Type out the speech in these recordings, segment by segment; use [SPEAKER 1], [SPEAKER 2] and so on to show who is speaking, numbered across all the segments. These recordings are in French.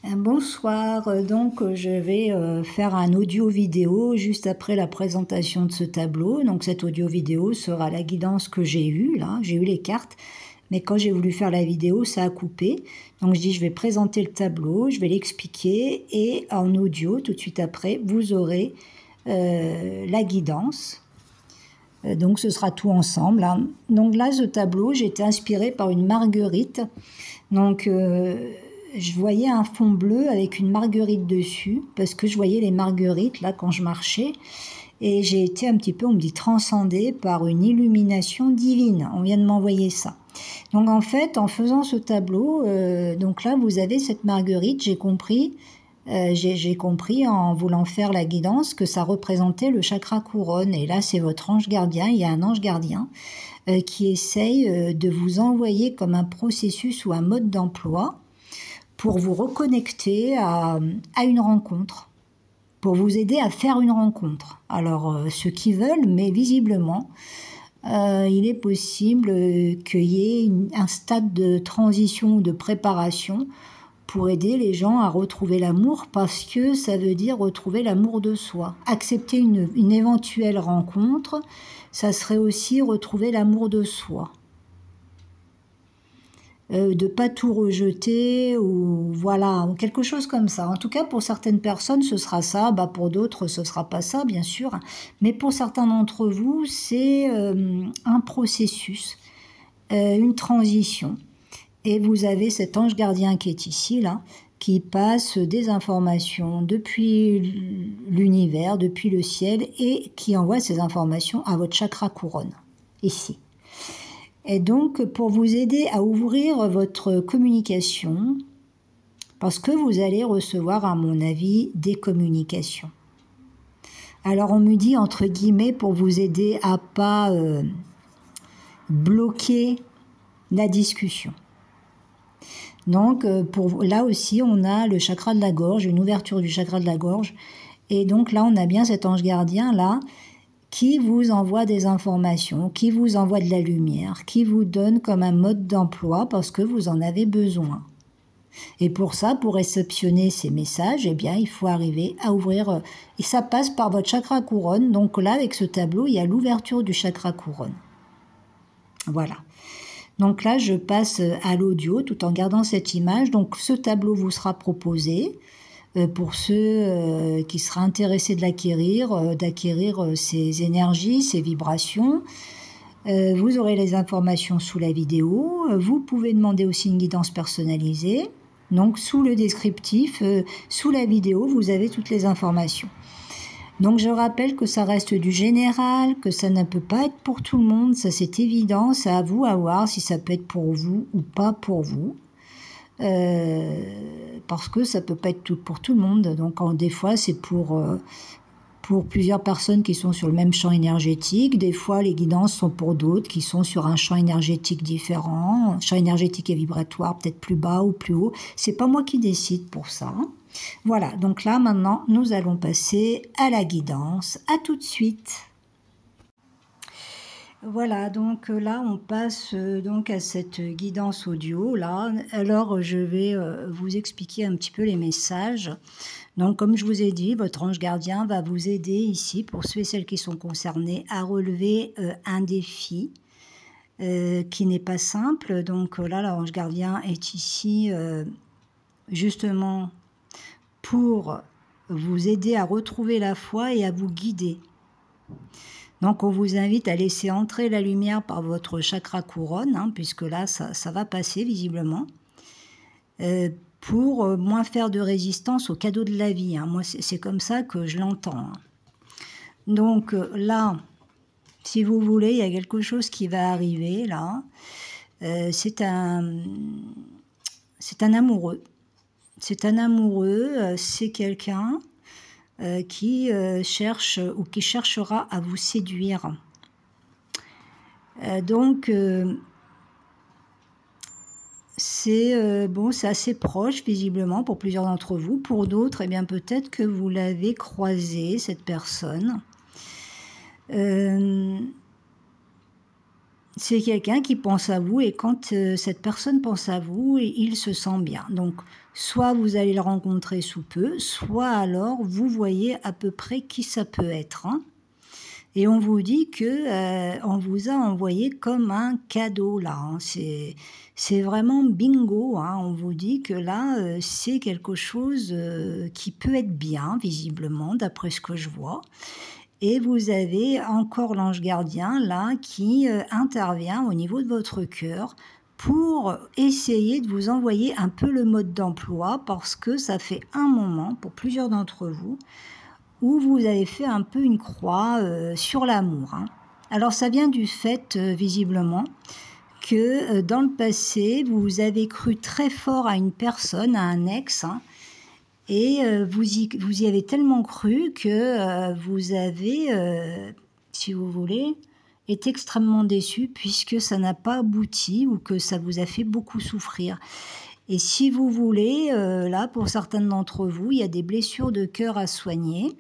[SPEAKER 1] Bonsoir, je vais faire un audio-vidéo juste après la présentation de ce tableau. Donc cet audio-vidéo sera la guidance que j'ai eue, là, j'ai eu les cartes, mais quand j'ai voulu faire la vidéo, ça a coupé. Donc je dis je vais présenter le tableau, je vais l'expliquer et en audio, tout de suite après, vous aurez la guidance. Donc ce sera tout ensemble, hein. Donc là, ce tableau, j'ai été inspirée par une marguerite. Donc je voyais un fond bleu avec une marguerite dessus, parce que je voyais les marguerites là quand je marchais, et j'ai été un petit peu, on me dit, transcendée par une illumination divine. On vient de m'envoyer ça. Donc en fait, en faisant ce tableau, donc là vous avez cette marguerite, j'ai compris en voulant faire la guidance que ça représentait le chakra couronne. Et là, c'est votre ange gardien. Il y a un ange gardien qui essaye de vous envoyer comme un processus ou un mode d'emploi pour vous reconnecter à une rencontre, pour vous aider à faire une rencontre. Alors, ceux qui veulent, mais visiblement, il est possible qu'il y ait un stade de transition ou de préparation pour aider les gens à retrouver l'amour, parce que ça veut dire retrouver l'amour de soi. Accepter une éventuelle rencontre, ça serait aussi retrouver l'amour de soi. De pas tout rejeter, ou voilà, quelque chose comme ça. En tout cas, pour certaines personnes, ce sera ça. Pour d'autres, ce sera pas ça, bien sûr. Mais pour certains d'entre vous, c'est un processus, une transition. Et vous avez cet ange gardien qui est ici, là, qui passe des informations depuis l'univers, depuis le ciel, et qui envoie ces informations à votre chakra couronne, ici. Et donc, pour vous aider à ouvrir votre communication, parce que vous allez recevoir, à mon avis, des communications. Alors, on me dit, entre guillemets, pour vous aider à pas bloquer la discussion. Donc, là aussi, on a le chakra de la gorge, une ouverture du chakra de la gorge. Et donc là, on a bien cet ange gardien, là, qui vous envoie des informations, qui vous envoie de la lumière, qui vous donne comme un mode d'emploi parce que vous en avez besoin. Et pour ça, pour réceptionner ces messages, eh bien, il faut arriver à ouvrir... et ça passe par votre chakra couronne. Donc là, avec ce tableau, il y a l'ouverture du chakra couronne. Voilà. Donc là, je passe à l'audio tout en gardant cette image. Donc ce tableau vous sera proposé pour ceux qui seraient intéressés de l'acquérir, d'acquérir ces énergies, ces vibrations. Vous aurez les informations sous la vidéo. Vous pouvez demander aussi une guidance personnalisée. Donc sous le descriptif, sous la vidéo, vous avez toutes les informations. Donc je rappelle que ça reste du général, que ça ne peut pas être pour tout le monde, ça c'est évident, c'est à vous à voir si ça peut être pour vous ou pas pour vous. Parce que ça peut pas être pour tout le monde, donc des fois c'est pour plusieurs personnes qui sont sur le même champ énergétique, des fois les guidances sont pour d'autres qui sont sur un champ énergétique différent, un champ énergétique et vibratoire peut-être plus bas ou plus haut, c'est pas moi qui décide pour ça. Voilà, donc là maintenant nous allons passer à la guidance. À tout de suite. Voilà, donc là on passe donc à cette guidance audio là. Alors je vais vous expliquer un petit peu les messages. Donc comme je vous ai dit, votre ange gardien va vous aider ici, pour ceux et celles qui sont concernés, à relever un défi qui n'est pas simple. Donc là l'ange gardien est ici justement pour vous aider à retrouver la foi et à vous guider. Donc on vous invite à laisser entrer la lumière par votre chakra couronne, hein, puisque là ça va passer visiblement, pour moins faire de résistance aux cadeaux de la vie. Hein. Moi c'est comme ça que je l'entends. Hein. Donc là, si vous voulez, il y a quelque chose qui va arriver là. C'est un amoureux. C'est un amoureux, c'est quelqu'un qui cherche ou qui cherchera à vous séduire. Donc, c'est bon, c'est assez proche visiblement pour plusieurs d'entre vous. Pour d'autres, eh bien peut-être que vous l'avez croisé, cette personne. c'est quelqu'un qui pense à vous et quand cette personne pense à vous, il se sent bien. Donc, soit vous allez le rencontrer sous peu, soit alors vous voyez à peu près qui ça peut être, hein. Et on vous dit que on vous a envoyé comme un cadeau là, hein. C'est vraiment bingo, hein. On vous dit que là, c'est quelque chose qui peut être bien, visiblement, d'après ce que je vois. Et vous avez encore l'ange gardien là qui intervient au niveau de votre cœur pour essayer de vous envoyer un peu le mode d'emploi parce que ça fait un moment, pour plusieurs d'entre vous, où vous avez fait un peu une croix sur l'amour, hein. Alors ça vient du fait, visiblement, que dans le passé, vous avez cru très fort à une personne, à un ex, hein, et vous y avez tellement cru que vous avez, si vous voulez, été extrêmement déçu puisque ça n'a pas abouti ou que ça vous a fait beaucoup souffrir. Et si vous voulez, là, pour certaines d'entre vous, il y a des blessures de cœur à soigner.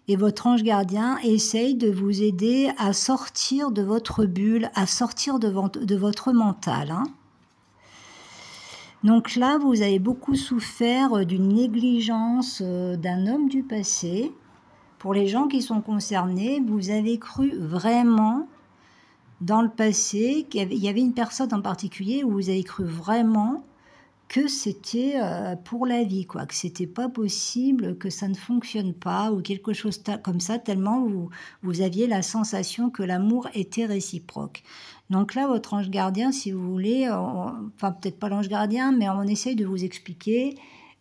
[SPEAKER 1] Et votre ange gardien essaye de vous aider à sortir de votre bulle, à sortir de votre mental, hein. Donc là, vous avez beaucoup souffert d'une négligence d'un homme du passé. Pour les gens qui sont concernés, vous avez cru vraiment dans le passé qu'il y avait une personne en particulier où vous avez cru vraiment que c'était pour la vie, quoi, que c'était pas possible, que ça ne fonctionne pas ou quelque chose comme ça, tellement vous aviez la sensation que l'amour était réciproque. Donc là, votre ange gardien, si vous voulez, enfin peut-être pas l'ange gardien, mais on essaye de vous expliquer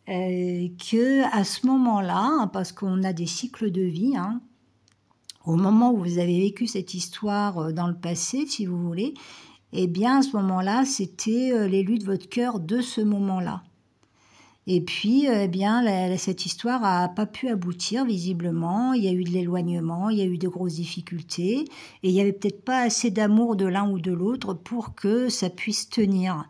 [SPEAKER 1] que à ce moment-là, hein, parce qu'on a des cycles de vie, hein, au moment où vous avez vécu cette histoire dans le passé, si vous voulez, eh bien, à ce moment-là, c'était l'élu de votre cœur de ce moment-là. Et puis, eh bien, cette histoire n'a pas pu aboutir, visiblement. Il y a eu de l'éloignement, il y a eu de grosses difficultés, et il n'y avait peut-être pas assez d'amour de l'un ou de l'autre pour que ça puisse tenir.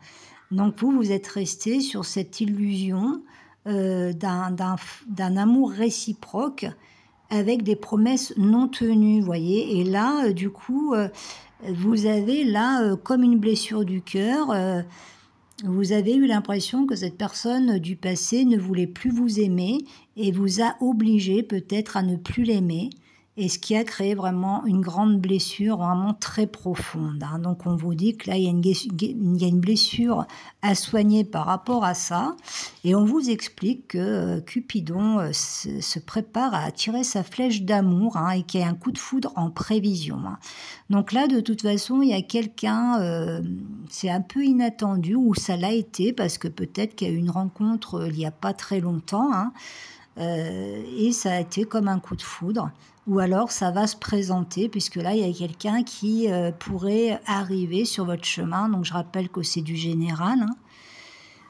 [SPEAKER 1] Donc, vous êtes resté sur cette illusion d'un amour réciproque avec des promesses non tenues, vous voyez. Et là, du coup, vous avez là comme une blessure du cœur, vous avez eu l'impression que cette personne du passé ne voulait plus vous aimer et vous a obligé peut-être à ne plus l'aimer, et ce qui a créé vraiment une grande blessure, vraiment très profonde, hein. Donc on vous dit que là, il y a une blessure à soigner par rapport à ça, et on vous explique que Cupidon se prépare à tirer sa flèche d'amour, hein, et qu'il y a un coup de foudre en prévision, hein. Donc là, de toute façon, il y a quelqu'un, c'est un peu inattendu, ou ça l'a été, parce que peut-être qu'il y a eu une rencontre il n'y a pas très longtemps, hein, et ça a été comme un coup de foudre. Ou alors ça va se présenter, puisque là, il y a quelqu'un qui pourrait arriver sur votre chemin. Donc je rappelle que c'est du général, hein.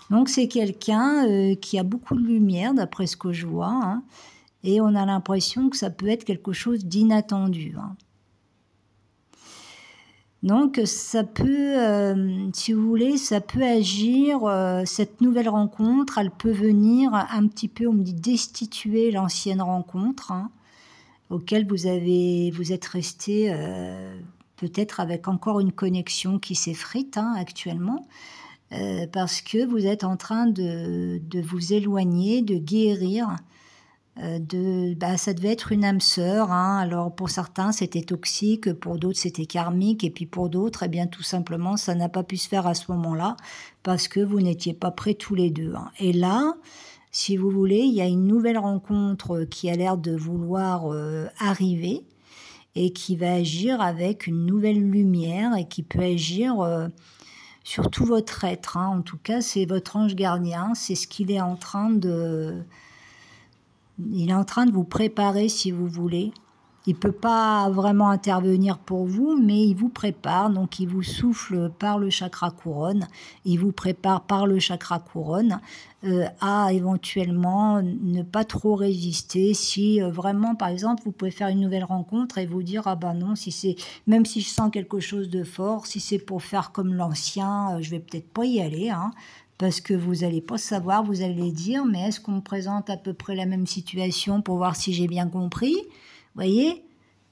[SPEAKER 1] Donc c'est quelqu'un qui a beaucoup de lumière, d'après ce que je vois, hein, et on a l'impression que ça peut être quelque chose d'inattendu, hein. Donc ça peut, si vous voulez, ça peut agir, cette nouvelle rencontre, elle peut venir un petit peu, on me dit, destituer l'ancienne rencontre, hein, auquel vous êtes resté peut-être avec encore une connexion qui s'effrite, hein, actuellement, parce que vous êtes en train de vous éloigner, de guérir. Ça devait être une âme sœur, hein. Alors pour certains c'était toxique, pour d'autres c'était karmique, et puis pour d'autres, eh bien tout simplement ça n'a pas pu se faire à ce moment-là parce que vous n'étiez pas prêts tous les deux, hein. Et là, si vous voulez, il y a une nouvelle rencontre qui a l'air de vouloir arriver et qui va agir avec une nouvelle lumière et qui peut agir sur tout votre être, hein. En tout cas, c'est votre ange gardien, c'est ce qu'il est en train de vous préparer, si vous voulez. Il ne peut pas vraiment intervenir pour vous, mais il vous prépare, donc il vous souffle par le chakra couronne, il vous prépare par le chakra couronne à éventuellement ne pas trop résister. Si vraiment, par exemple, vous pouvez faire une nouvelle rencontre et vous dire « Ah ben non, même si je sens quelque chose de fort, si c'est pour faire comme l'ancien, je vais peut-être pas y aller, hein ». Parce que vous n'allez pas savoir, vous allez dire « Mais est-ce qu'on me présente à peu près la même situation pour voir si j'ai bien compris ?» Voyez?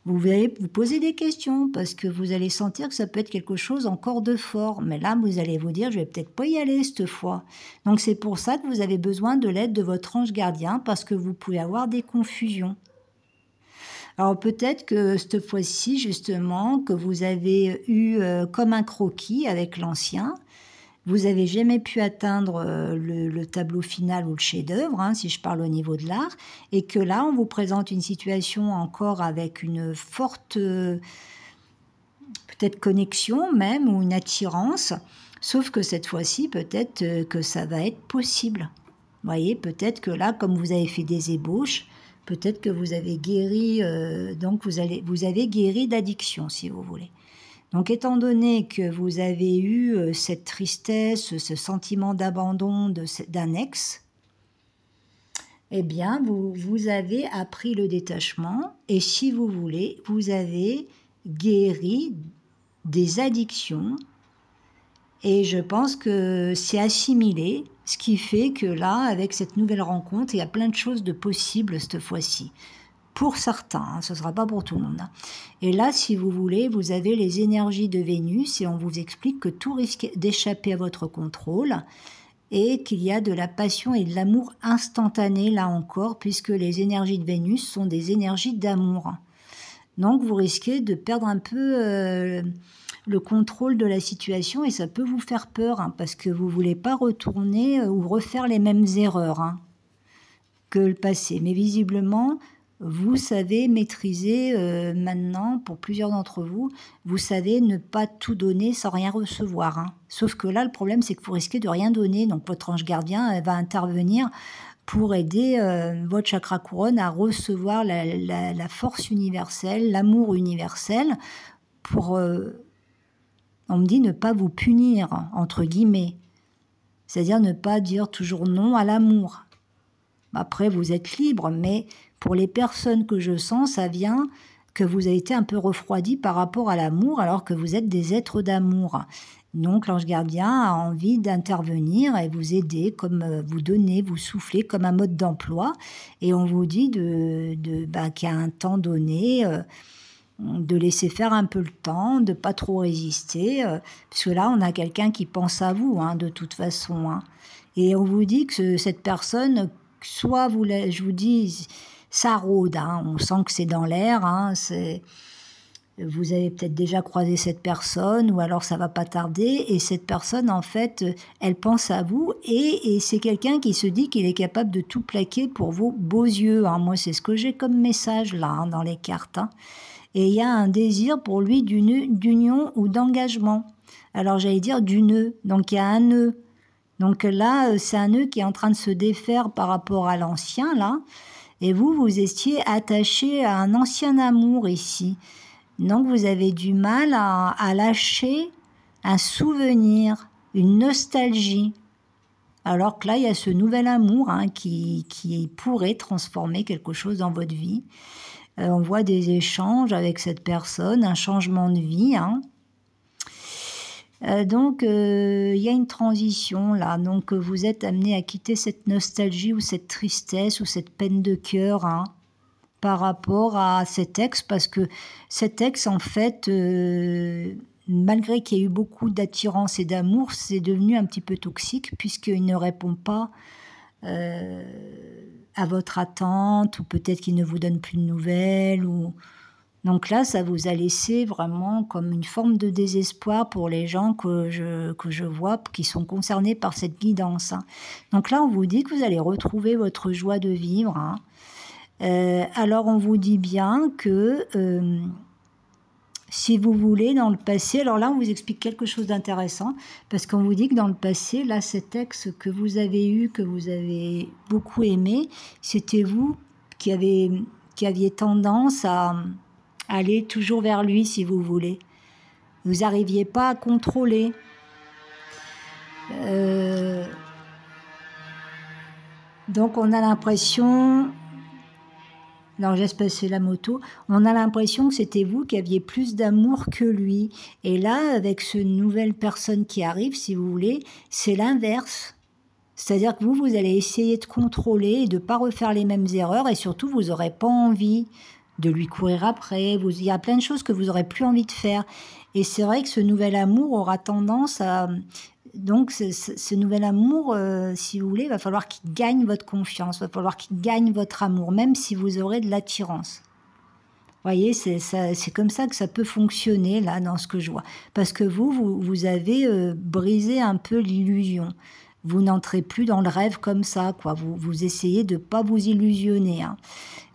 [SPEAKER 1] Vous allez vous poser des questions parce que vous allez sentir que ça peut être quelque chose encore de fort. Mais là, vous allez vous dire, je vais peut-être pas y aller cette fois. Donc c'est pour ça que vous avez besoin de l'aide de votre ange gardien parce que vous pouvez avoir des confusions. Alors peut-être que cette fois-ci, justement, que vous avez eu comme un croquis avec l'ancien, vous avez jamais pu atteindre le tableau final ou le chef-d'œuvre, hein, si je parle au niveau de l'art, et que là, on vous présente une situation encore avec une forte, peut-être connexion même, ou une attirance, sauf que cette fois-ci, peut-être que ça va être possible. Vous voyez, peut-être que là, comme vous avez fait des ébauches, peut-être que vous avez guéri, donc vous avez guéri d'addiction, si vous voulez. Donc étant donné que vous avez eu cette tristesse, ce sentiment d'abandon d'un ex, eh bien vous avez appris le détachement et si vous voulez, vous avez guéri des addictions et je pense que c'est assimilé, ce qui fait que là, avec cette nouvelle rencontre, il y a plein de choses de possibles cette fois-ci. Pour certains, hein, ce ne sera pas pour tout le monde. Hein. Et là, si vous voulez, vous avez les énergies de Vénus et on vous explique que tout risque d'échapper à votre contrôle et qu'il y a de la passion et de l'amour instantané, là encore, puisque les énergies de Vénus sont des énergies d'amour. Donc, vous risquez de perdre un peu le contrôle de la situation et ça peut vous faire peur, hein, parce que vous ne voulez pas retourner ou refaire les mêmes erreurs hein, que le passé. Mais visiblement, vous savez maîtriser maintenant, pour plusieurs d'entre vous, vous savez ne pas tout donner sans rien recevoir. Hein. Sauf que là, le problème, c'est que vous risquez de rien donner. Donc, votre ange gardien va intervenir pour aider votre chakra couronne à recevoir la force universelle, l'amour universel, pour, on me dit, ne pas vous punir, entre guillemets. C'est-à-dire ne pas dire toujours non à l'amour. Après, vous êtes libre, mais pour les personnes que je sens, ça vient que vous avez été un peu refroidi par rapport à l'amour, alors que vous êtes des êtres d'amour. Donc l'ange gardien a envie d'intervenir et vous aider, comme vous donner, vous souffler comme un mode d'emploi. Et on vous dit qu'à un temps donné, de laisser faire un peu le temps, de pas trop résister, parce que là, on a quelqu'un qui pense à vous, hein, de toute façon. Hein. Et on vous dit que cette personne, soit je vous dis, ça rôde, hein, on sent que c'est dans l'air, hein, vous avez peut-être déjà croisé cette personne, ou alors ça va pas tarder, et cette personne, en fait, elle pense à vous, et c'est quelqu'un qui se dit qu'il est capable de tout plaquer pour vos beaux yeux. Hein. Moi, c'est ce que j'ai comme message, là, hein, dans les cartes. Hein. Et il y a un désir pour lui d'union ou d'engagement. Alors, j'allais dire du nœud, donc il y a un nœud. Donc là, c'est un nœud qui est en train de se défaire par rapport à l'ancien, là, et vous étiez attaché à un ancien amour ici. Donc vous avez du mal à lâcher un souvenir, une nostalgie. Alors que là, il y a ce nouvel amour hein, qui pourrait transformer quelque chose dans votre vie. On voit des échanges avec cette personne, un changement de vie. Hein. Donc, il y a une transition là. Donc, vous êtes amené à quitter cette nostalgie ou cette tristesse ou cette peine de cœur hein, par rapport à cet ex, parce que cet ex, en fait, malgré qu'il y ait eu beaucoup d'attirance et d'amour, c'est devenu un petit peu toxique puisqu'il ne répond pas à votre attente, ou peut-être qu'il ne vous donne plus de nouvelles. Donc là, ça vous a laissé vraiment comme une forme de désespoir pour les gens que je vois qui sont concernés par cette guidance. Hein. Donc là, on vous dit que vous allez retrouver votre joie de vivre. Hein. Alors on vous dit bien que si vous voulez dans le passé, alors là on vous explique quelque chose d'intéressant parce qu'on vous dit que dans le passé, là cet ex que vous avez eu, que vous avez beaucoup aimé, c'était vous qui aviez tendance à aller toujours vers lui si vous voulez. Vous n'arriviez pas à contrôler. Donc on a l'impression... Alors, laisse passer la moto. On a l'impression que c'était vous qui aviez plus d'amour que lui. Et là, avec cette nouvelle personne qui arrive, si vous voulez, c'est l'inverse. C'est-à-dire que vous allez essayer de contrôler et de ne pas refaire les mêmes erreurs. Et surtout, vous n'aurez pas envie de lui courir après. Il y a plein de choses que vous n'aurez plus envie de faire. Et c'est vrai que ce nouvel amour aura tendance à... Donc, ce nouvel amour, si vous voulez, il va falloir qu'il gagne votre confiance, il va falloir qu'il gagne votre amour, même si vous aurez de l'attirance. Vous voyez, c'est comme ça que ça peut fonctionner, là, dans ce que je vois. Parce que vous avez brisé un peu l'illusion. Vous n'entrez plus dans le rêve comme ça, quoi. Vous essayez de ne pas vous illusionner, hein.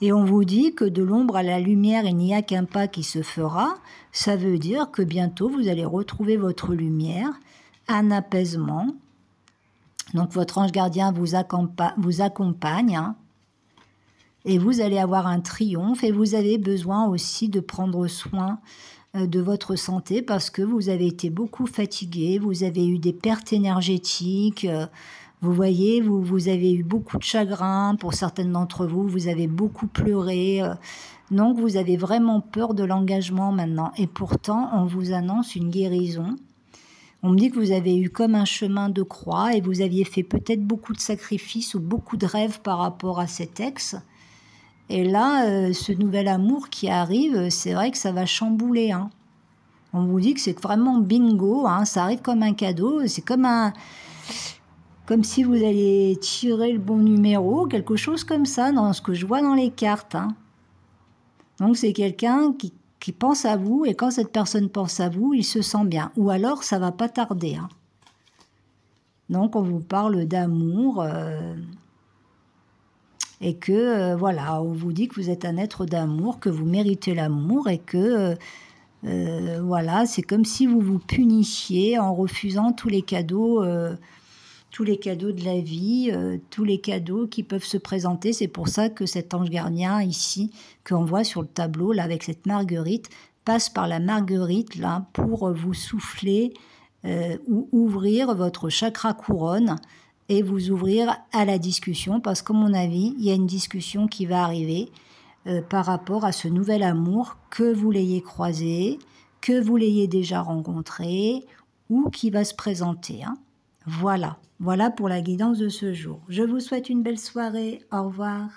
[SPEAKER 1] Et on vous dit que de l'ombre à la lumière, il n'y a qu'un pas qui se fera. Ça veut dire que bientôt, vous allez retrouver votre lumière, un apaisement. Donc, votre ange gardien vous accompagne, hein. Et vous allez avoir un triomphe et vous avez besoin aussi de prendre soin de votre santé parce que vous avez été beaucoup fatigué, vous avez eu des pertes énergétiques, vous voyez, vous avez eu beaucoup de chagrin, pour certaines d'entre vous, vous avez beaucoup pleuré, donc vous avez vraiment peur de l'engagement maintenant et pourtant on vous annonce une guérison. On me dit que vous avez eu comme un chemin de croix et vous aviez fait peut-être beaucoup de sacrifices ou beaucoup de rêves par rapport à cet ex. Et là, ce nouvel amour qui arrive, c'est vrai que ça va chambouler, hein. On vous dit que c'est vraiment bingo, hein, ça arrive comme un cadeau, c'est comme si vous alliez tirer le bon numéro, quelque chose comme ça, dans ce que je vois dans les cartes, hein. Donc c'est quelqu'un qui pense à vous, et quand cette personne pense à vous, il se sent bien. Ou alors, ça va pas tarder, hein. Donc on vous parle d'amour... et que, voilà, on vous dit que vous êtes un être d'amour, que vous méritez l'amour et que, voilà, c'est comme si vous vous punissiez en refusant tous les cadeaux de la vie, tous les cadeaux qui peuvent se présenter. C'est pour ça que cet ange gardien ici, qu'on voit sur le tableau, là, avec cette marguerite, passe par la marguerite, là, pour vous souffler ou ouvrir votre chakra couronne, et vous ouvrir à la discussion, parce qu'à mon avis, il y a une discussion qui va arriver par rapport à ce nouvel amour, que vous l'ayez croisé, que vous l'ayez déjà rencontré, ou qui va se présenter, hein. Voilà pour la guidance de ce jour. Je vous souhaite une belle soirée. Au revoir.